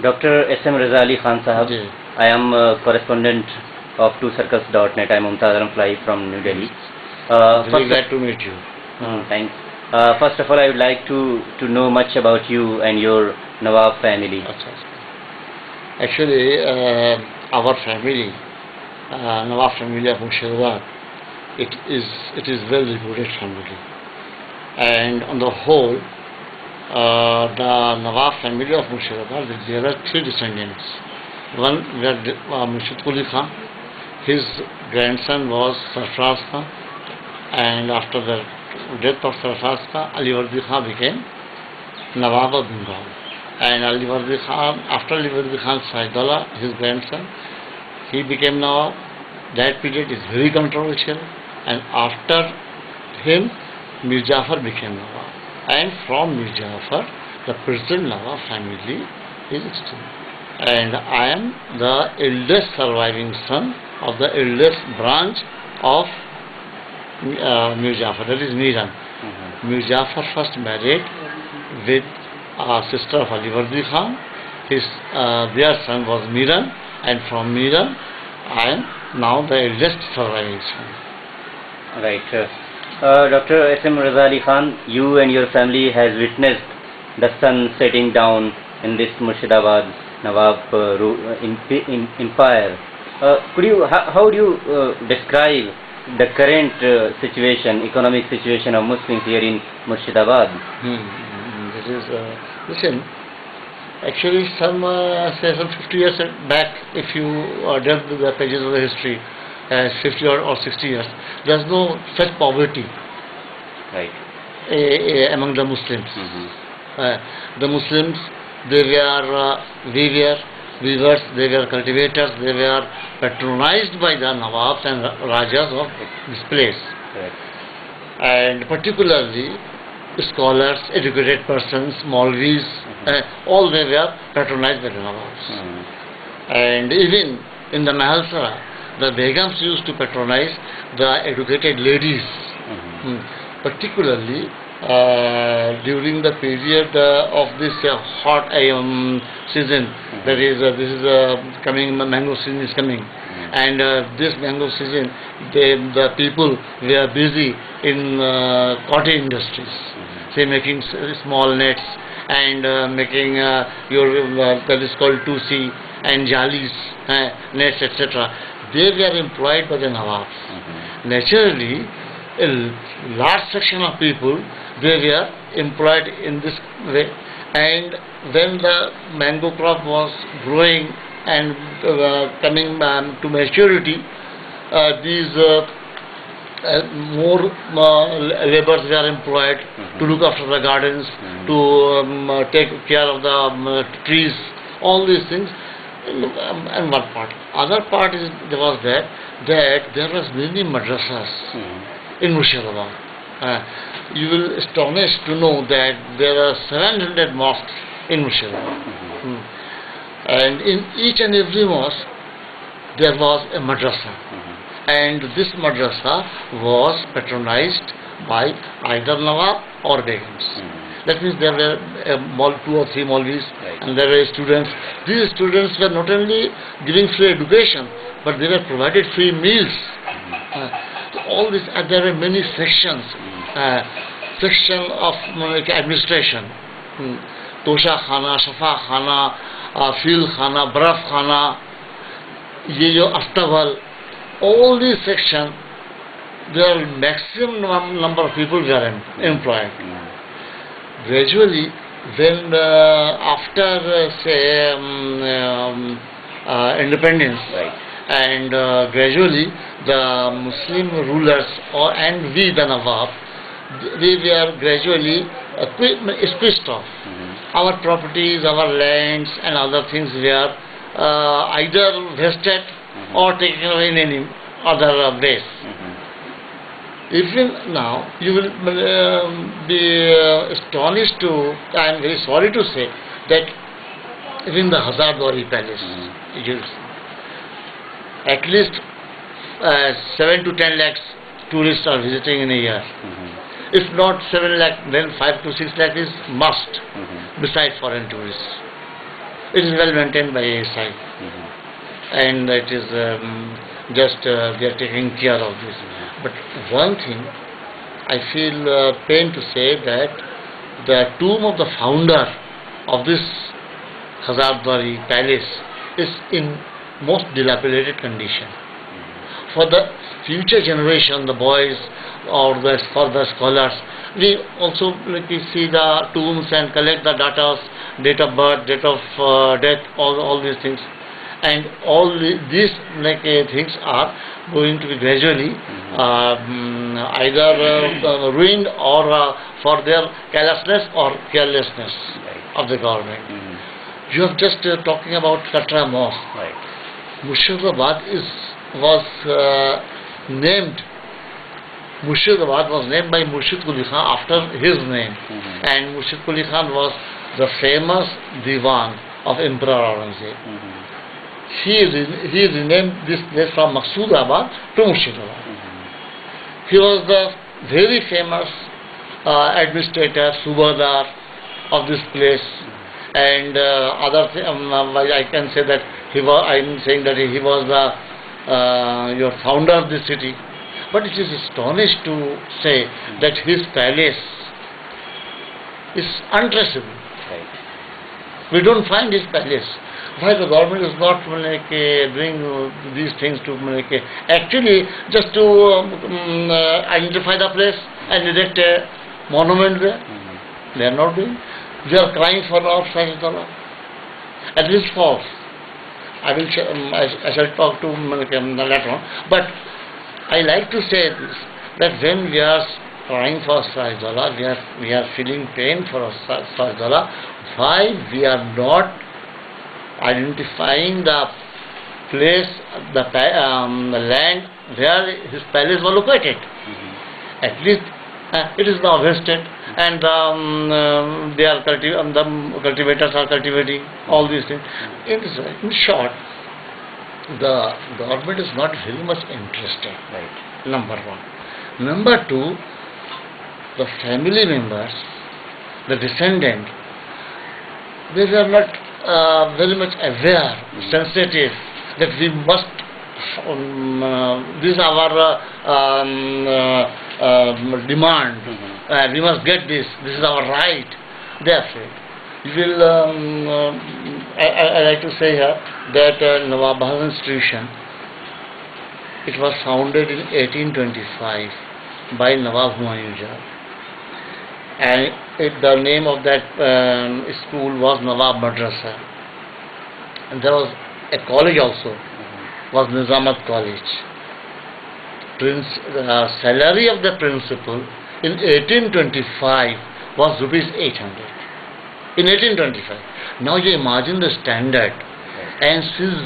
Dr. M Raza Ali Khan Sahab, ji. I am correspondent of twocircles.net. I am Mumtaz from New Delhi. Really glad to meet you. Thanks. First of all, I would like to know much about you and your Nawab family. Actually, our family, Nawab family of Murshidabad, it is well reputed family, and on the whole, the Nawab family of Murshidabad, there are three descendants. One were Murshid Ali Khan, his grandson was Sarfraz Khan, and after the death of Sarfraz Khan, Ali Khan became Nawab of Bengal. And Ali Khan, after Ali Khan Saidullah, his grandson, he became Nawab. That period is very controversial, and after him, Mir Jafar became Nawab. And from Mir Jafar, the present Nawab family is extinct. And I am the eldest surviving son of the eldest branch of Mir Jafar, that is Miran. Mir Jafar first married with a sister of Ali Khan. Their son was Miran, and from Miran, I am now the eldest surviving son. Right. Dr. M Raza Ali Khan, you and your family has witnessed the sun setting down in this Murshidabad Nawab empire. How do you describe the current situation, economic situation of Muslims here in Murshidabad? This is listen. Actually, some 50 years back, if you delve the pages of the history, 50 or 60 years, there's no such poverty, right, among the Muslims. The Muslims, they were weavers, they were cultivators, they were patronized by the Nawabs and Rajas of this place. Right. And particularly scholars, educated persons, Maulvis, all they were patronized by the Nawabs. And even in the Mahalsara, the Begums used to patronize the educated ladies, particularly during the period of this hot season. That is, this is coming, mango season is coming, and this mango season, the people were busy in cottage industries, say making small nets and making that is called tusi and jalis, nets, etc. They were employed by the Nawabs. Naturally, a large section of people, they were employed in this way. And when the mango crop was growing and coming to maturity, these more laborers were employed to look after the gardens, to take care of the trees, all these things. And one part. Other part is there was that there was many madrasas in Murshidabad. You will astonish to know that there are 700 mosques in Murshidabad. And in each and every mosque there was a madrasa. And this madrasa was patronized by either Nawab or Begums. That means there were 2 or 3 Maulvis, and there were students. These students were not only giving free education, but they were provided free meals. So all this, there were many sections, section of administration, Tosha Khana, Shafa Khana, Fil Khana, Baraf Khana, Astaval, all these sections, there are maximum number of people were employed. Gradually, when after say independence, and gradually the Muslim rulers and we the Nawab, we were gradually squeezed off. Our properties, our lands and other things were either vested or taken away in any other ways. Even now, you will be astonished to, I am very sorry to say, that even the Hazardwari Palace, at least 7 to 10 lakhs tourists are visiting in a year. If not 7 lakh, then 5 to 6 lakh is must, besides foreign tourists. It is well maintained by ASI, and it is just they are taking care of this. But one thing, I feel pain to say that the tomb of the founder of this Hazardwari palace is in most dilapidated condition. For the future generation, the boys or for the scholars, we also see the tombs and collect the date of birth, date of death, all these things, and all these things are going to be gradually either ruined or for their carelessness or carelessness of the government. You have just talking about Katra Moh. Murshidabad was named. Murshidabad was named by Murshid Quli Khan after his name, and Murshid Quli Khan was the famous Diwan of Emperor Aurangzeb. He renamed this place from Maqsoodabad to Murshidabad. He was the very famous administrator, Subadar of this place, and I can say that he was. I am saying that he was the your founder of this city. But it is astonished to say that his palace is untraceable. We don't find his palace. Why the government is not doing these things to actually just to identify the place and erect a monument there? They are not doing. They are crying for our Sajidullah. At least false. I shall talk to later on. But I like to say this, that when we are crying for Sajidullah, we are feeling pain for Sajidullah. Why we are not identifying the place, the land where his palace was located? At least it is now wasted, and the cultivators are cultivating all these things. In short, the government is not very much interested. Number one. Number two, the family members, the descendants, they were not very much aware, sensitive, that we must, this is our demand, we must get this is our right. Therefore, you will, I like to say here that Nawab institution, it was founded in 1825 by Nawab Humayun Jah, and the name of that school was Nawab Madrasa, and there was a college also, was Nizamat College. Salary of the principal in 1825 was rupees 800. In 1825. Now you imagine the standard, and since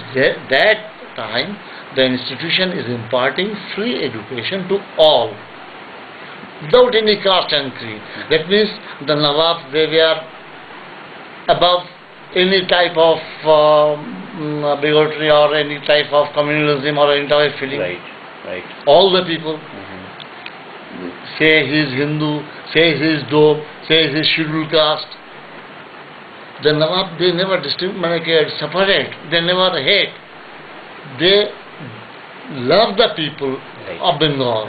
that time the institution is imparting free education to all without any caste and creed. That means the Nawab, they were above any type of bigotry or any type of communalism or any type of feeling. All the people, say he is Hindu, say he is Dob, say he is scheduled caste. The Nawab, they never separate, they never hate. They love the people of Bengal.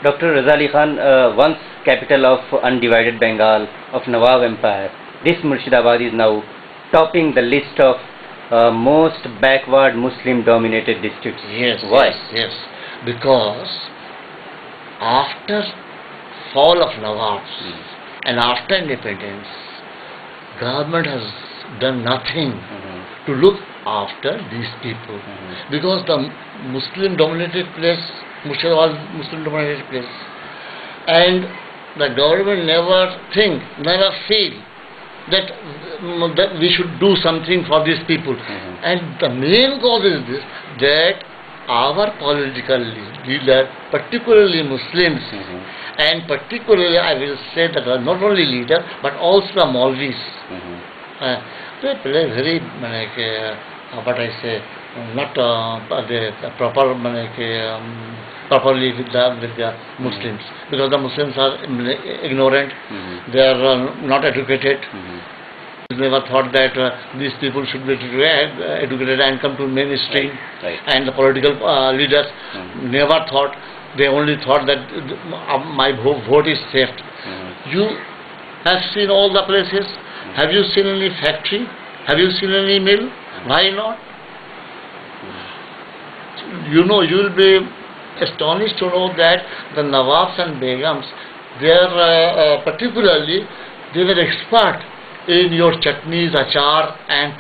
Dr. Raza Ali Khan, once capital of undivided Bengal, of Nawab Empire, this Murshidabad is now topping the list of most backward Muslim dominated districts. Yes. Why? Yes. Because after fall of Nawabs and after independence, government has done nothing to look after these people. Because the Muslim dominated place, Murshidabad was Muslim dominated place, and the government never feel that we should do something for these people. And the main cause is this, that our political leaders, particularly Muslims, and particularly I will say that not only leaders but also the Maulvis, they play very what I say, not the proper properly with the Muslims, because the Muslims are ignorant, they are not educated, never thought that these people should be educated and come to mainstream. Right. And the political leaders never thought. They only thought that my vote is saved. You have seen all the places. Have you seen any factory? Have you seen any mill? Why not? You know, you will be astonished to know that the Nawabs and Begums, they are particularly, they were expert in your chutneys, achar and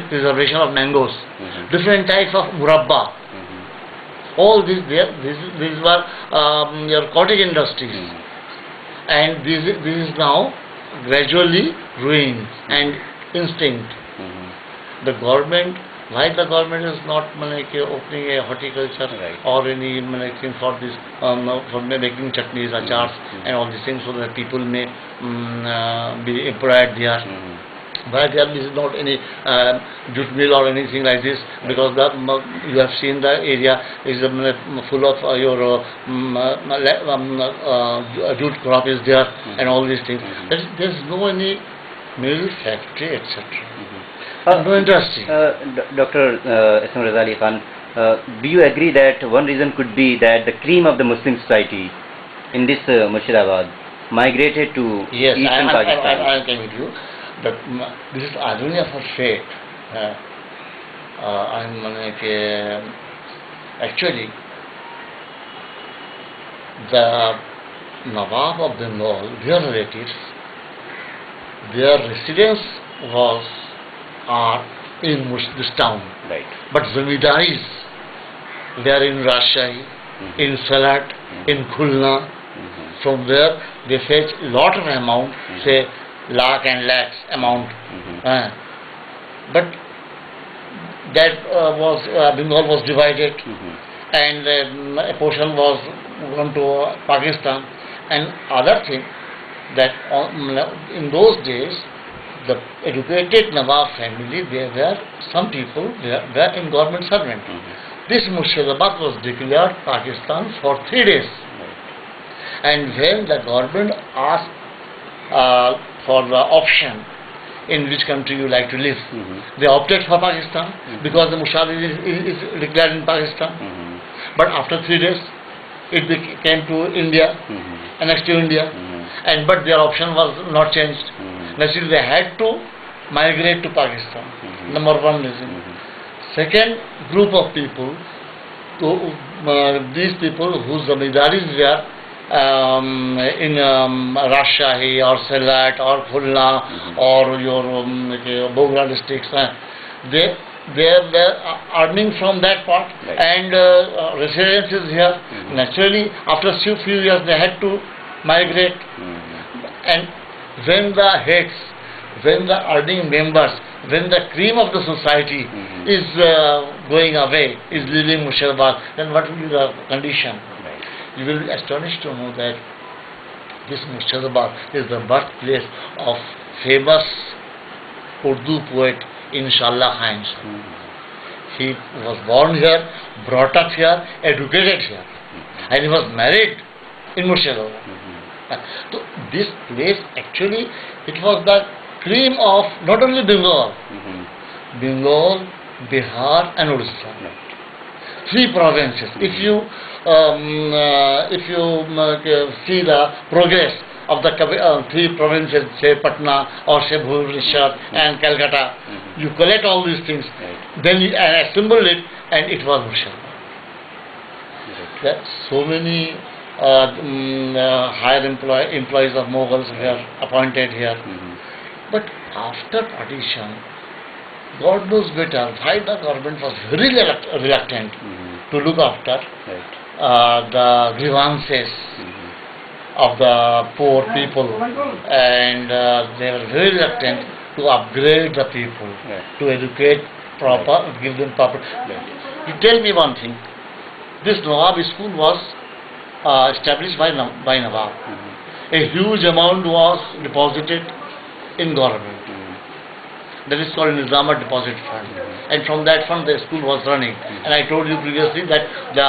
preservation of mangoes. Different types of murabba. All these were your cottage industries. And this is now gradually ruined and extinct. The government, why the government is not opening a horticulture or any thing for this, for making chutneys, achars and all these things, so that people may be employed there. But there is not any jute mill or anything like this, because you have seen the area is full of your jute crop is there and all these things. There is no any mill, factory, etc. No industry. Dr. M Raza Ali Khan, do you agree that one reason could be that the cream of the Muslim society in this Murshidabad migrated to eastern Pakistan? I am telling you that this is irony of fate. Actually, the Nawab of Bengal, their relatives, their residence are in this town. Right. But Zamidaris, they are in Rajshahi, in Salat, in Khulna. From there, they fetch a lot of amount, say lakh and lakhs amount. But that Bengal was divided, and a portion was gone to Pakistan. And other thing, that in those days, the educated Nawab family, there were some people were in government servant. This Murshidabad was declared Pakistan for 3 days. And when the government asked for the option in which country you like to live, they opted for Pakistan because the Murshidabad is declared in Pakistan. But after 3 days, it came to India, annexed to India, but their option was not changed. Naturally, they had to migrate to Pakistan. Number one reason. Second group of people, these people whose zamidaris were in Rajshahi or Salat or Khulna or your Bogra districts, they were earning from that part, and residence is here. Naturally, after a few years, they had to migrate. And when the heads, when the earning members, when the cream of the society is going away, is leaving Murshidabad, then what will be the condition? You will be astonished to know that this Murshidabad is the birthplace of famous Urdu poet Inshallah Khan. He was born here, brought up here, educated here, and he was married in Murshidabad. So this place, actually, it was the cream of not only Bengal, Bengal, Bihar and Odisha. 3 provinces. If you see the progress of the 3 provinces, say Patna or say Bhubaneswar and Calcutta, you collect all these things, then you assemble it, and it was Murshidabad. There are so many higher employees of Mughals were appointed here. But after partition, God knows better why the government was very reluctant to look after the grievances of the poor people, and they were very reluctant to upgrade the people, to educate proper, give them proper. You tell me one thing, this Nawab school was established by Nawab. A huge amount was deposited in government. That is called Nizama Deposit Fund. And from that fund the school was running. And I told you previously that the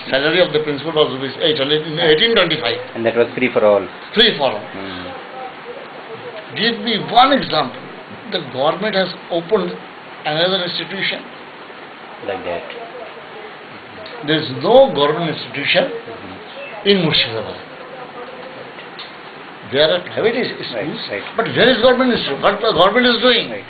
salary of the principal was Rs 800 in 1825. And that was free for all. Free for all. Give me one example the government has opened another institution. Like that. There is no government institution in Murshidabad. There are private schools, Right. but where is government institution? What the government is doing? Right.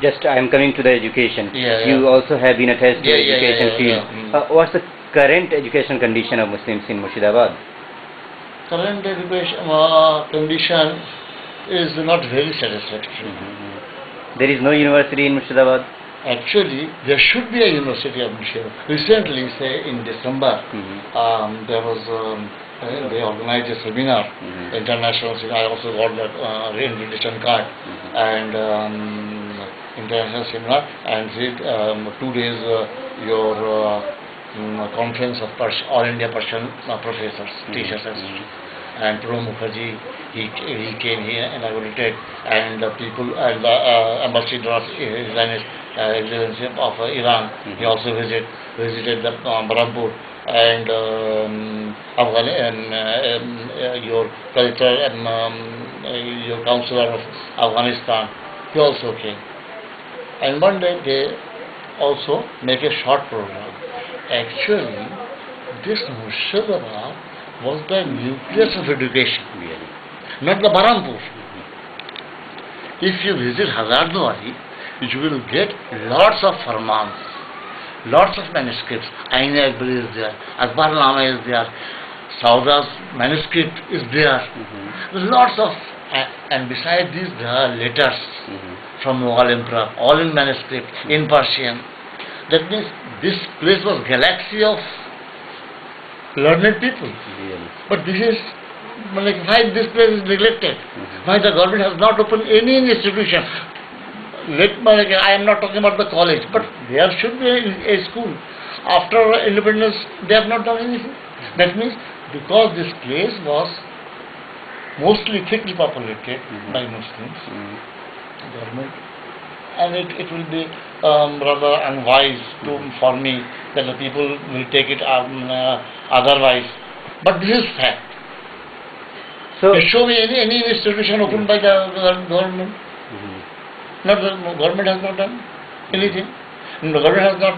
Just I am coming to the education. Yeah, You also have been attached to the education field. yeah. What's the current education condition of Muslims in Murshidabad? Current education condition is not very satisfactory. There is no university in Murshidabad. Actually, there should be a university of Murshidabad. Recently, say in December, there was they organized a seminar, international seminar. I also got that invitation card, and international seminar, and said 2 days your conference of All India Persian professors, teachers, and Pro Mukherjee, he came here and inaugurated, and the people and the ambassador of Excellency of Iran, he also visited the Barampur, and your cultural your counselor of Afghanistan, he also came. And one day they also make a short program. Actually, this Murshidabad was the nucleus of education, not the Barampur. If you visit Hazardwari, you will get lots of farmans, lots of manuscripts. Ain Akbar is there, Akbarnama is there, Sauda's manuscript is there, lots of, and beside these there are letters from Mughal Emperor, all in manuscript, in Persian. That means this place was galaxy of learned people. But this is, like, why this place is neglected? Why the government has not opened any institution? I am not talking about the college, but there should be a school. After independence, they have not done anything. That means because this place was mostly thickly populated by Muslims, government, and it will be rather unwise for me that the people will take it otherwise. But this is fact. So show me any institution opened by the government. Not the government has not done anything. The government has not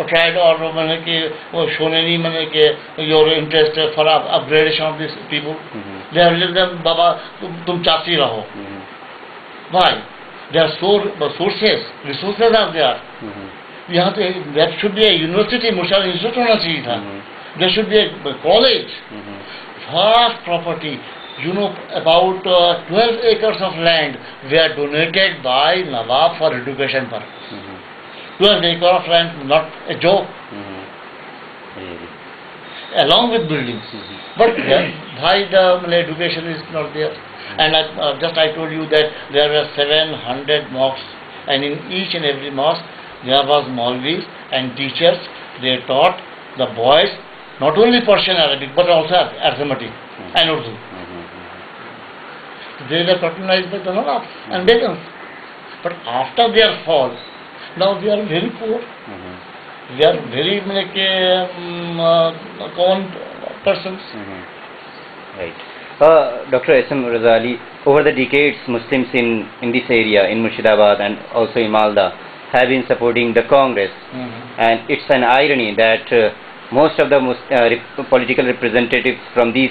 tried or shown any your interest for upgradation of these people. They have let them, Baba, tum chasi raho. Why? Their resources are there. There should be a university, Mushal Institute hona chahiye tha. There should be a college. Vast property. You know, about 12 acres of land were donated by Nawab for education purpose. 12 acres of land, not a joke. Along with buildings. But why the education is not there? And I told you that there were 700 mosques, and in each and every mosque there was Maulvis and teachers. They taught the boys not only Persian Arabic but also arithmetic and Urdu. They were patronized by the Nawab and Begums. But after their fall, now they are very poor. They are very common persons. Right. Dr. M Raza Ali, over the decades, Muslims in this area, in Murshidabad and also in Malda, have been supporting the Congress. And it's an irony that most of the political representatives from these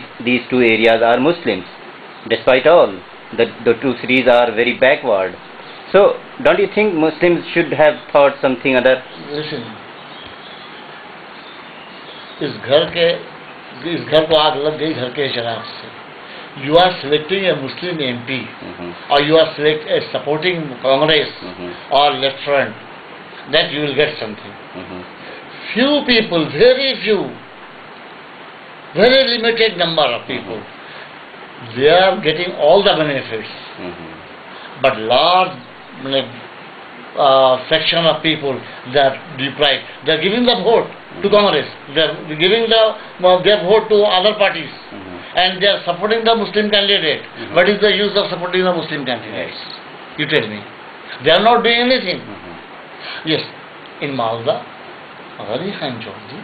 two areas are Muslims. Despite all, the two cities are very backward. So, don't you think Muslims should have thought something other? Listen, इस घर को आग लग गई घर के शराब से. You are selecting a Muslim MP, or you are supporting Congress or left front, that you will get something. Few people, very few, very limited number of people, they are getting all the benefits. But large section of people, they are deprived. They are giving the vote to Congress. They are giving their vote to other parties. And they are supporting the Muslim candidate. What is the use of supporting the Muslim candidates? You tell me. They are not doing anything. Yes, in Malda, Ali Khan Chowdhury,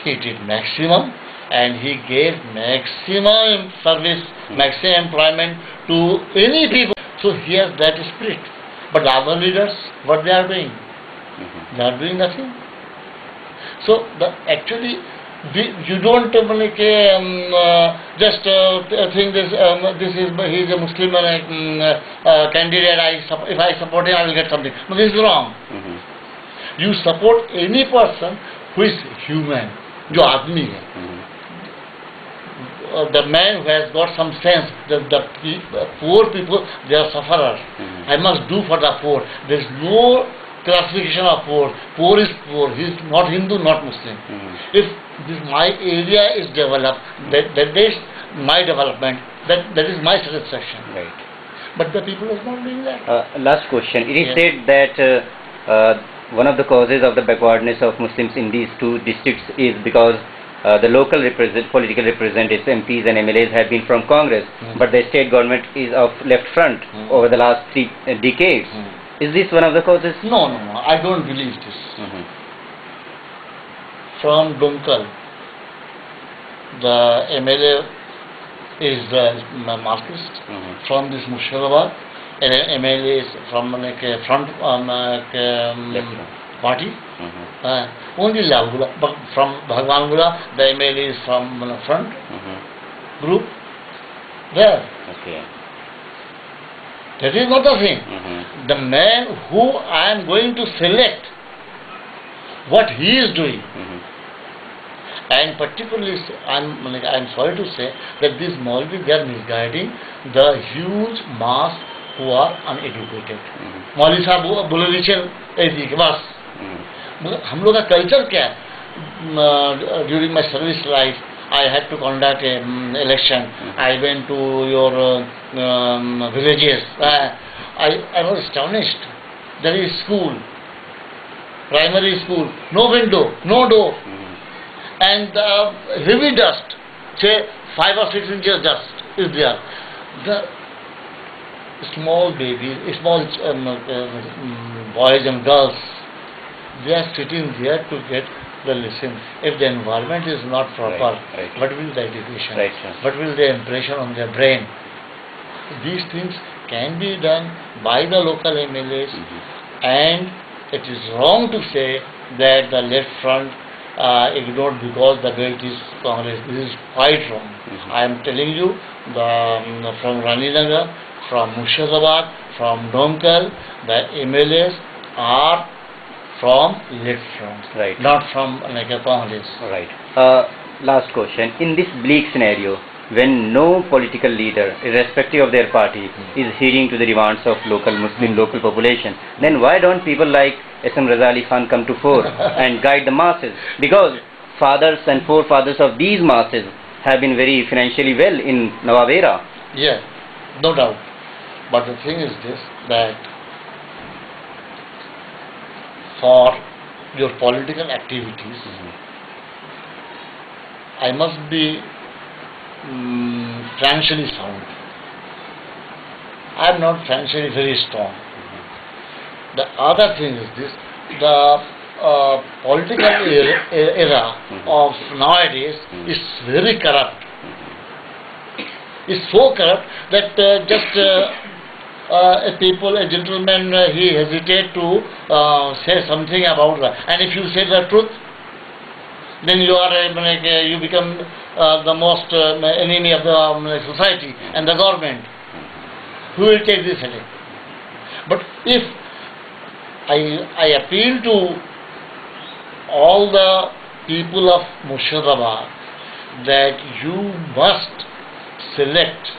he did maximum, and he gave maximum service, maximum employment to any people. So he has that spirit. But our leaders, what they are doing? They are doing nothing. So actually, you don't just think this. This is he is a Muslim candidate. If I support him, I will get something. No, this is wrong. You support any person who is human, जो आदमी है. The man who has got some sense, the poor people, they are sufferers. I must do for the poor. There is no classification of poor. Poor is poor. He is not Hindu, not Muslim. If my area is developed, that is my development. That is my satisfaction. Right. But the people is not doing that. Last question. It is said that one of the causes of the backwardness of Muslims in these two districts is because the local political representatives, MPs and MLAs have been from Congress, but the state government is of left front over the last 3 decades. Is this one of the causes? No. I don't believe this. From Dunkal, the MLA is Marxist. From this Murshidabad, MLA is from front party. Only Lavgula, but from Bhagwangula, the MLA is from front group. There. Okay. That is not the thing. The man who I am going to select, what he is doing, and particularly I am sorry to say that these Maulvis, they are misguiding the huge mass who are uneducated. Maulvi साहब बोले लीजिए ऐसी के बस हम लोग का culture क्या है? During my service life, I had to conduct an election. I went to your villages. I was astonished. There is school, primary school, no window, no door, and heavy dust. Say 5 or 6 inches dust is there. The small babies, small boys and girls, they are sitting there to get the lesson. If the environment is not proper, what will the education? What will the impression on their brain? These things can be done by the local MLAs, and it is wrong to say that the left front ignored because the belt is Congress. This is quite wrong. I am telling you, from Raninagar, from Murshidabad, from Dunkal, the MLAs are from left front, not from a Congress. Right. Last question. In this bleak scenario, when no political leader, irrespective of their party, is heeding to the demands of local Muslim, local population, then why don't people like M Raza Ali Khan come to fore and guide the masses? Because fathers and forefathers of these masses have been very financially well in Nawab era. Yeah, no doubt. But the thing is this, that for your political activities, I must be financially sound. I am not financially very strong. The other thing is this, the political era of nowadays is very corrupt. It's so corrupt that a gentleman, he hesitate to say something about that. And if you say the truth, then you are you become the most enemy of the society and the government. Who will take this headache? But if I appeal to all the people of Murshidabad that you must select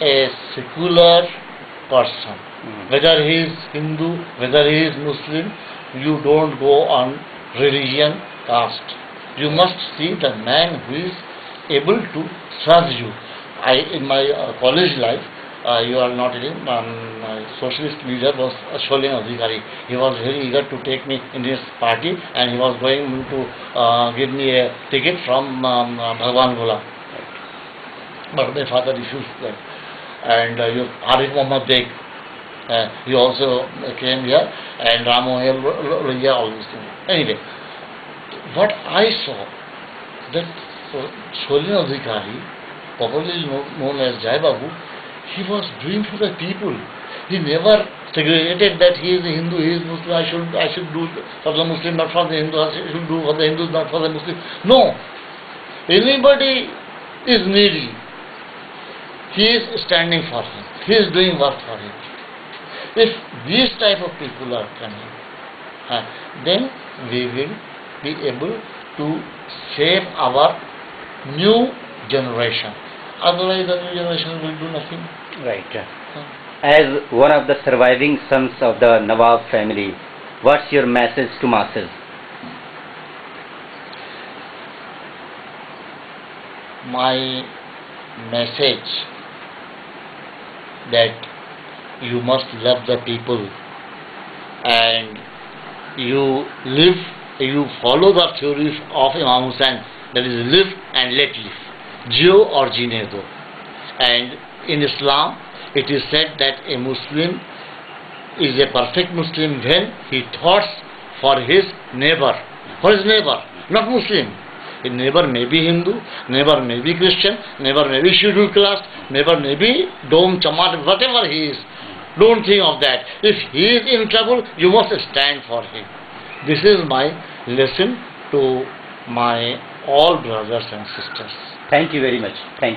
a secular person, whether he is Hindu, whether he is Muslim. You don't go on religion, caste. You must see the man who is able to serve you. In my college life, you are not in, my socialist leader was Sholin Adhikari. He was very eager to take me in his party, and he was going to give me a ticket from Bhagwangula. But my father refused that. And Arif Muhammad Beg, he also came here, and Ramohel, all these things. Anyway, what I saw, that Sholin Adhikari, popularly known as Jai Babu, he was doing for the people. He never segregated that he is a Hindu, he is Muslim, I should do for the Muslim, not for the Hindu, I should do for the Hindus, not for the Muslim. No. Anybody is needy, he is standing for him. He is doing work for him. If these type of people are coming, then we will be able to save our new generation. Otherwise, the new generation will do nothing. Right. As one of the surviving sons of the Nawab family, what's your message to masses? My message that you must love the people and you follow the theories of Imam Hussain, that is live and let live, jio or jeene do. And in Islam it is said that a Muslim is a perfect Muslim when he thoughts for his neighbor, not Muslim. A neighbor may be Hindu, neighbor may be Christian, neighbor may be scheduled class, neighbor may be Dom, Chamat, whatever he is. Don't think of that. If he is in trouble, you must stand for him. This is my lesson to my all brothers and sisters. Thank you very much. Thank you.